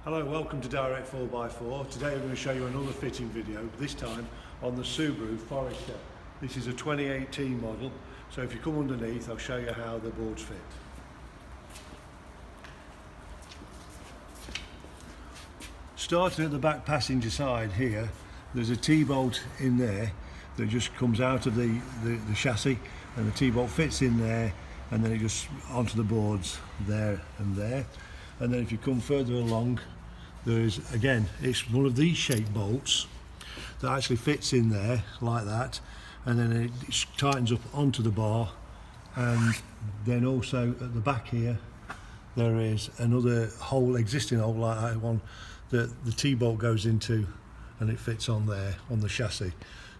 Hello, welcome to Direct 4x4. Today I'm going to show you another fitting video, this time on the Subaru Forester. This is a 2018 model, so if you come underneath I'll show you how the boards fit. Starting at the back passenger side here, there's a T-bolt in there that just comes out of the chassis, and the T-bolt fits in there and then it just onto the boards there and there. And then if you come further along, there is, again, it's one of these shaped bolts that actually fits in there like that, and then it tightens up onto the bar. And then also at the back here there is another hole, existing hole like that one, that the T-bolt goes into, and it fits on there on the chassis.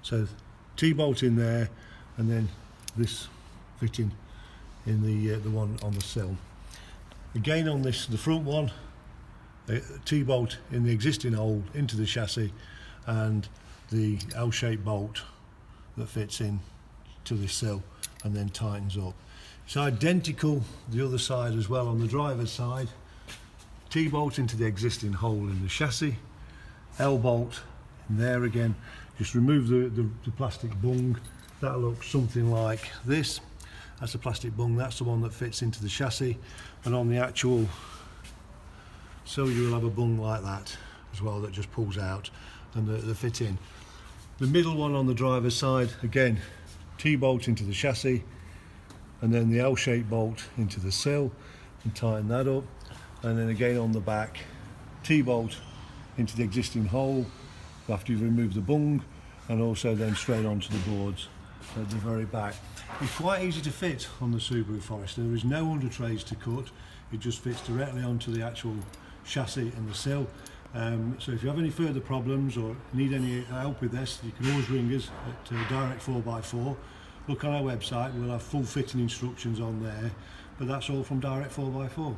So T-bolt in there, and then this fitting in the one on the sill. Again on this, the front one, a T-bolt in the existing hole into the chassis, and the L-shaped bolt that fits in to the sill and then tightens up. It's identical the other side as well. On the driver's side, T-bolt into the existing hole in the chassis, L-bolt in there again. Just remove the plastic bung. That looks something like this. That's the plastic bung, that's the one that fits into the chassis, and on the actual sill you will have a bung like that as well that just pulls out and they fit in. The middle one on the driver's side, again, T-bolt into the chassis, and then the L-shaped bolt into the sill and tighten that up, and then again on the back, T-bolt into the existing hole after you've removed the bung, and also then straight onto the boards at the very back. It's quite easy to fit on the Subaru Forester. There is no under trays to cut, it just fits directly onto the actual chassis and the sill. So if you have any further problems or need any help with this, you can always ring us at Direct 4x4. Look on our website, we'll have full fitting instructions on there. But that's all from Direct 4x4.